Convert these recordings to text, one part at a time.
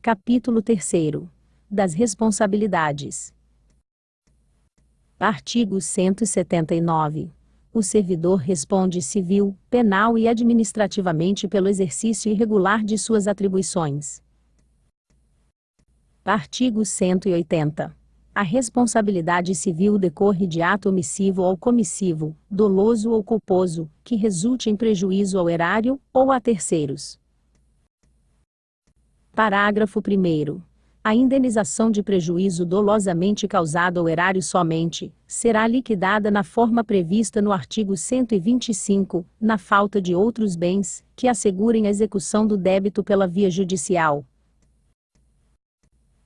Capítulo 3º. Das responsabilidades. Artigo 179. O servidor responde civil, penal e administrativamente pelo exercício irregular de suas atribuições. Artigo 180. A responsabilidade civil decorre de ato omissivo ou comissivo, doloso ou culposo, que resulte em prejuízo ao erário ou a terceiros. Parágrafo 1º. A indenização de prejuízo dolosamente causado ao erário somente será liquidada na forma prevista no artigo 125, na falta de outros bens que assegurem a execução do débito pela via judicial.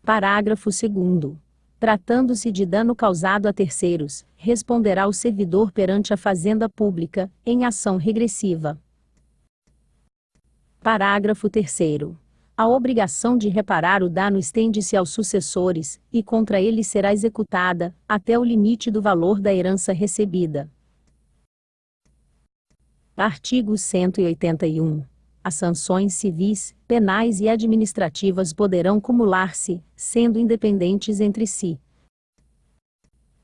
Parágrafo 2º. Tratando-se de dano causado a terceiros, responderá o servidor perante a Fazenda Pública, em ação regressiva. Parágrafo 3º. A obrigação de reparar o dano estende-se aos sucessores, e contra eles será executada, até o limite do valor da herança recebida. Artigo 181. As sanções civis, penais e administrativas poderão cumular-se, sendo independentes entre si.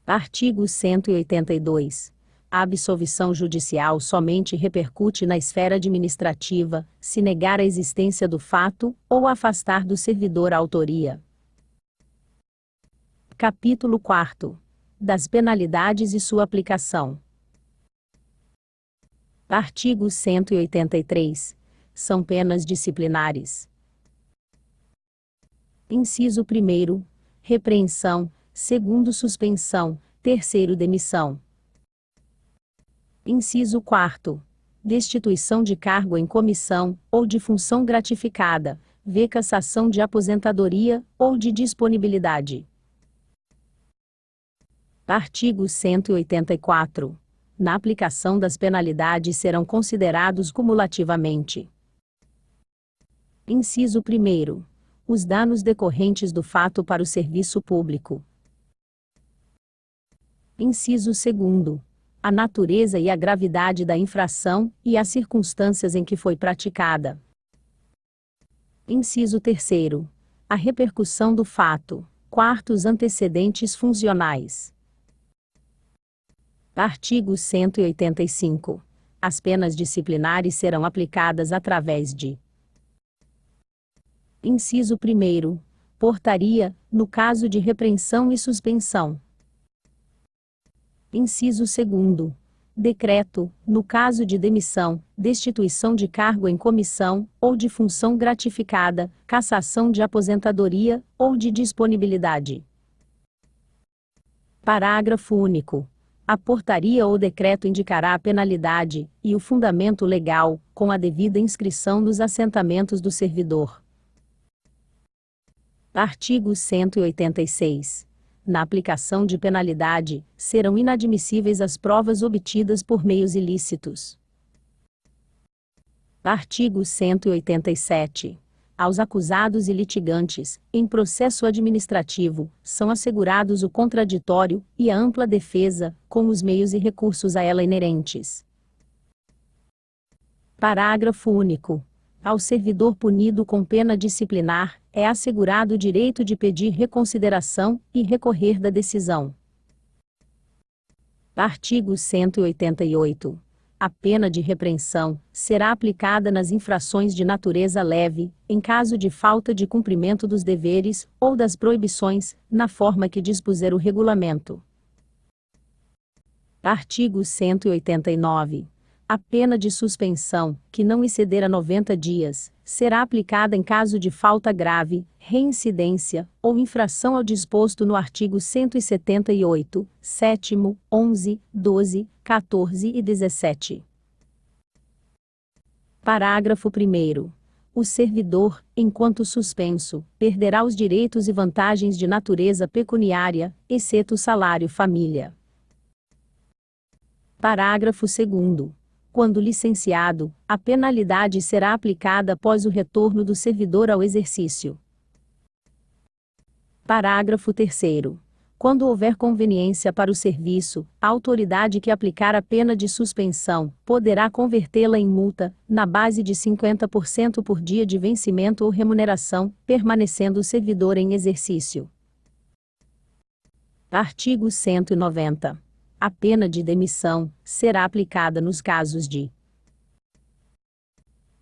Artigo 182. A absolvição judicial somente repercute na esfera administrativa, se negar a existência do fato, ou afastar do servidor a autoria. Capítulo 4. Das penalidades e sua aplicação. Artigo 183. São penas disciplinares. Inciso 1º. Repreensão. 2º, suspensão. 3º, demissão. Inciso 4º. Destituição de cargo em comissão, ou de função gratificada, v. cassação de aposentadoria, ou de disponibilidade. Artigo 184. Na aplicação das penalidades serão considerados cumulativamente. Inciso 1º. Os danos decorrentes do fato para o serviço público. Inciso 2º. A natureza e a gravidade da infração, e as circunstâncias em que foi praticada. Inciso 3º. A repercussão do fato. 4º, os antecedentes funcionais. Artigo 185. As penas disciplinares serão aplicadas através de: Inciso 1º. Portaria, no caso de repreensão e suspensão. Inciso 2º. Decreto, no caso de demissão, destituição de cargo em comissão, ou de função gratificada, cassação de aposentadoria, ou de disponibilidade. Parágrafo único. A portaria ou decreto indicará a penalidade, e o fundamento legal, com a devida inscrição nos assentamentos do servidor. Artigo 186. Na aplicação de penalidade, serão inadmissíveis as provas obtidas por meios ilícitos. Artigo 187. Aos acusados e litigantes, em processo administrativo, são assegurados o contraditório e a ampla defesa, com os meios e recursos a ela inerentes. Parágrafo único. Ao servidor punido com pena disciplinar, é assegurado o direito de pedir reconsideração e recorrer da decisão. Artigo 188. A pena de repreensão será aplicada nas infrações de natureza leve, em caso de falta de cumprimento dos deveres ou das proibições, na forma que dispuser o regulamento. Artigo 189. A pena de suspensão, que não exceder a 90 dias, será aplicada em caso de falta grave, reincidência, ou infração ao disposto no artigo 178, 7º, 11, 12, 14 e 17. Parágrafo 1º. O servidor, enquanto suspenso, perderá os direitos e vantagens de natureza pecuniária, exceto o salário-família. Parágrafo 2º. Quando licenciado, a penalidade será aplicada após o retorno do servidor ao exercício. Parágrafo 3º. Quando houver conveniência para o serviço, a autoridade que aplicar a pena de suspensão poderá convertê-la em multa, na base de 50% por dia de vencimento ou remuneração, permanecendo o servidor em exercício. Artigo 190. A pena de demissão será aplicada nos casos de: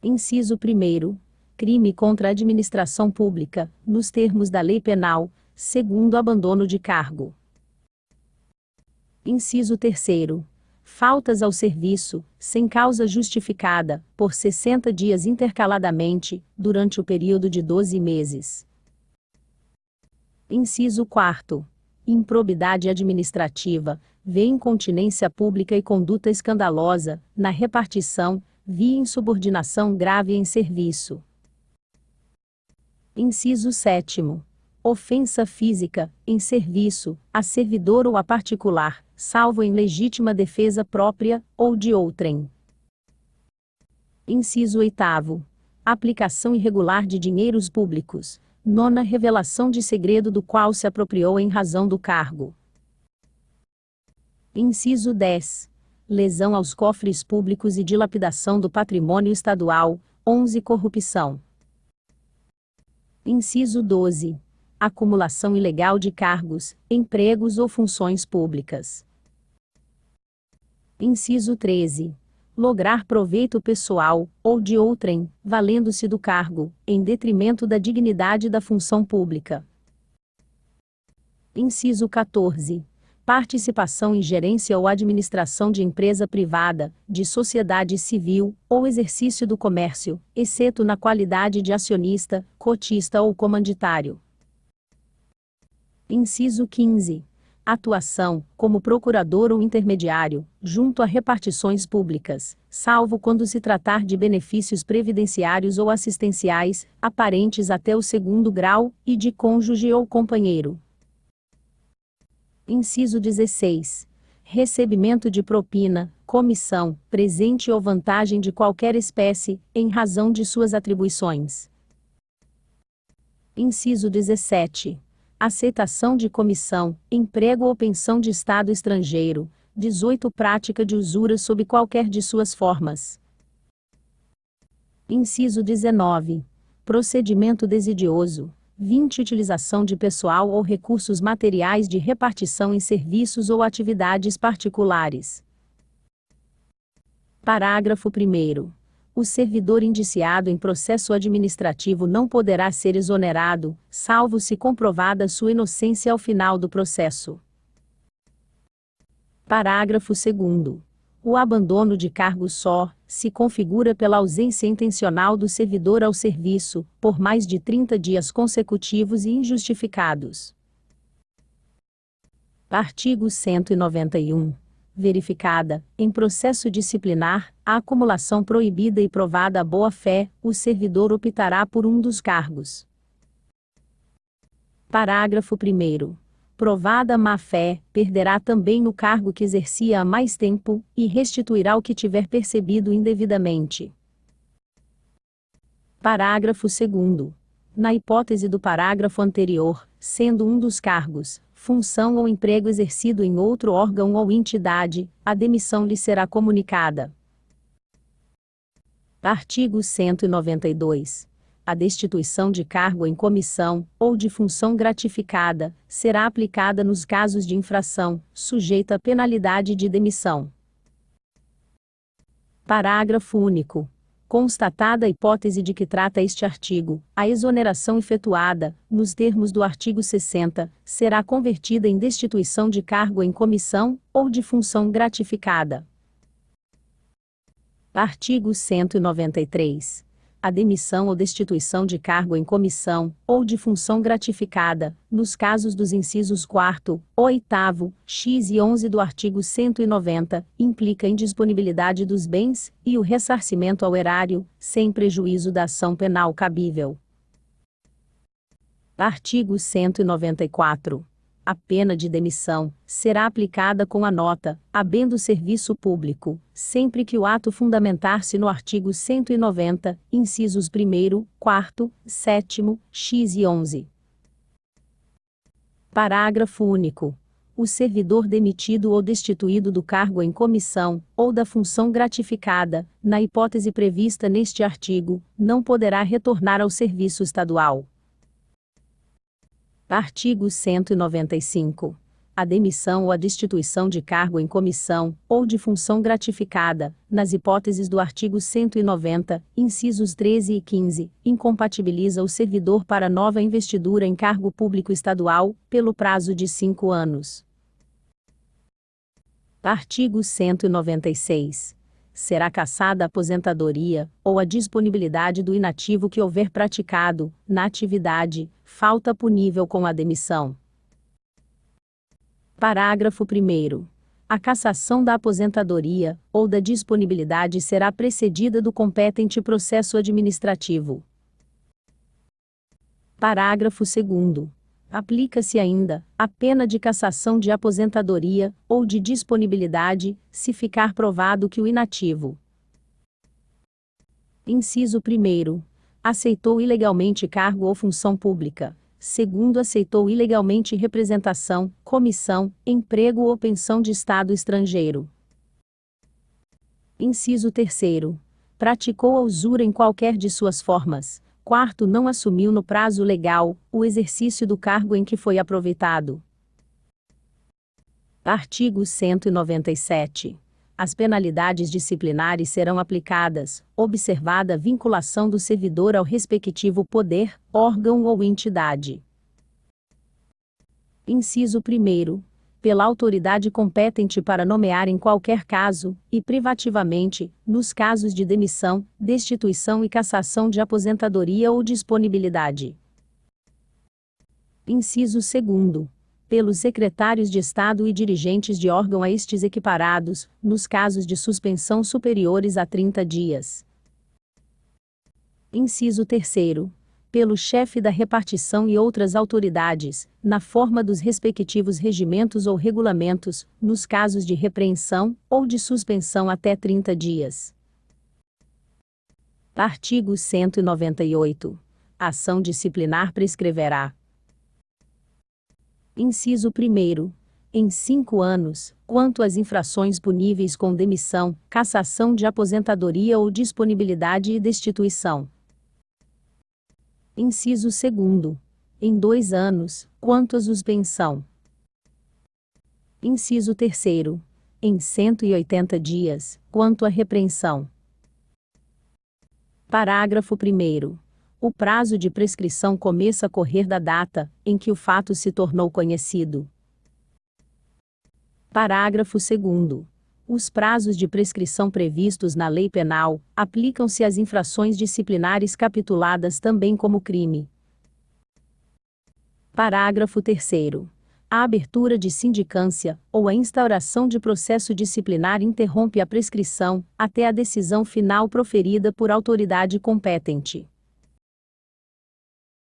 inciso 1º, crime contra a administração pública, nos termos da lei penal, segundo abandono de cargo. Inciso 3º, faltas ao serviço, sem causa justificada, por 60 dias intercaladamente, durante o período de 12 meses. Inciso 4º, improbidade administrativa, via incontinência pública e conduta escandalosa, na repartição, via insubordinação grave em serviço. Inciso 7º, ofensa física, em serviço, a servidor ou a particular, salvo em legítima defesa própria, ou de outrem. Inciso 8º, aplicação irregular de dinheiros públicos, nona revelação de segredo do qual se apropriou em razão do cargo. Inciso 10. Lesão aos cofres públicos e dilapidação do patrimônio estadual, 11 corrupção. Inciso 12. Acumulação ilegal de cargos, empregos ou funções públicas. Inciso 13. Lograr proveito pessoal, ou de outrem, valendo-se do cargo, em detrimento da dignidade da função pública. Inciso 14. Participação em gerência ou administração de empresa privada, de sociedade civil, ou exercício do comércio, exceto na qualidade de acionista, cotista ou comanditário. Inciso 15. Atuação, como procurador ou intermediário, junto a repartições públicas, salvo quando se tratar de benefícios previdenciários ou assistenciais, aparentes até o 2º grau, e de cônjuge ou companheiro. Inciso 16. Recebimento de propina, comissão, presente ou vantagem de qualquer espécie, em razão de suas atribuições. Inciso 17. Aceitação de comissão, emprego ou pensão de Estado estrangeiro. 18. Prática de usura sob qualquer de suas formas. Inciso 19. Procedimento desidioso. 20. Utilização de pessoal ou recursos materiais de repartição em serviços ou atividades particulares. Parágrafo 1º. O servidor indiciado em processo administrativo não poderá ser exonerado, salvo se comprovada sua inocência ao final do processo. Parágrafo 2º. O abandono de cargo só se configura pela ausência intencional do servidor ao serviço, por mais de 30 dias consecutivos e injustificados. Artigo 191. Verificada, em processo disciplinar, a acumulação proibida e provada a boa-fé, o servidor optará por um dos cargos. Parágrafo 1º. Provada a má-fé, perderá também o cargo que exercia há mais tempo, e restituirá o que tiver percebido indevidamente. Parágrafo 2º. Na hipótese do parágrafo anterior, sendo um dos cargos, função ou emprego exercido em outro órgão ou entidade, a demissão lhe será comunicada. Artigo 192. A destituição de cargo em comissão, ou de função gratificada, será aplicada nos casos de infração, sujeita à penalidade de demissão. Parágrafo único. Constatada a hipótese de que trata este artigo, a exoneração efetuada, nos termos do artigo 60, será convertida em destituição de cargo em comissão, ou de função gratificada. Artigo 193. A demissão ou destituição de cargo em comissão, ou de função gratificada, nos casos dos incisos 4º, 8º, x e 11 do artigo 190, implica indisponibilidade dos bens, e o ressarcimento ao erário, sem prejuízo da ação penal cabível. Artigo 194. A pena de demissão será aplicada com a nota, havendo serviço público, sempre que o ato fundamentar-se no artigo 190, incisos 1º, 4º, 7º, x e 11. Parágrafo único. O servidor demitido ou destituído do cargo em comissão, ou da função gratificada, na hipótese prevista neste artigo, não poderá retornar ao serviço estadual. Artigo 195. A demissão ou a destituição de cargo em comissão, ou de função gratificada, nas hipóteses do artigo 190, incisos 13 e 15, incompatibiliza o servidor para nova investidura em cargo público estadual, pelo prazo de 5 anos. Artigo 196. Será cassada a aposentadoria, ou a disponibilidade do inativo que houver praticado, na atividade, falta punível com a demissão. Parágrafo 1º. A cassação da aposentadoria, ou da disponibilidade será precedida do competente processo administrativo. Parágrafo 2º. Aplica-se ainda a pena de cassação de aposentadoria, ou de disponibilidade, se ficar provado que o inativo. Inciso 1º. Aceitou ilegalmente cargo ou função pública. Segundo, aceitou ilegalmente representação, comissão, emprego ou pensão de Estado estrangeiro. Inciso 3º. Praticou a usura em qualquer de suas formas. Quarto, não assumiu no prazo legal o exercício do cargo em que foi aproveitado. Artigo 197. As penalidades disciplinares serão aplicadas, observada a vinculação do servidor ao respectivo poder, órgão ou entidade. Inciso 1º. Pela autoridade competente para nomear em qualquer caso, e privativamente, nos casos de demissão, destituição e cassação de aposentadoria ou disponibilidade. Inciso 2º. Pelos secretários de Estado e dirigentes de órgão a estes equiparados, nos casos de suspensão superiores a 30 dias. Inciso 3º. Pelo chefe da repartição e outras autoridades, na forma dos respectivos regimentos ou regulamentos, nos casos de repreensão, ou de suspensão até 30 dias. Artigo 198. A ação disciplinar prescreverá. Inciso 1º. Em 5 anos, quanto às infrações puníveis com demissão, cassação de aposentadoria ou disponibilidade e destituição. Inciso 2º. Em 2 anos, quanto à suspensão. Inciso 3º. Em 180 dias, quanto à repreensão. Parágrafo 1º. O prazo de prescrição começa a correr da data em que o fato se tornou conhecido. Parágrafo 2º. Os prazos de prescrição previstos na Lei Penal aplicam-se às infrações disciplinares capituladas também como crime. Parágrafo 3º. A abertura de sindicância ou a instauração de processo disciplinar interrompe a prescrição até a decisão final proferida por autoridade competente.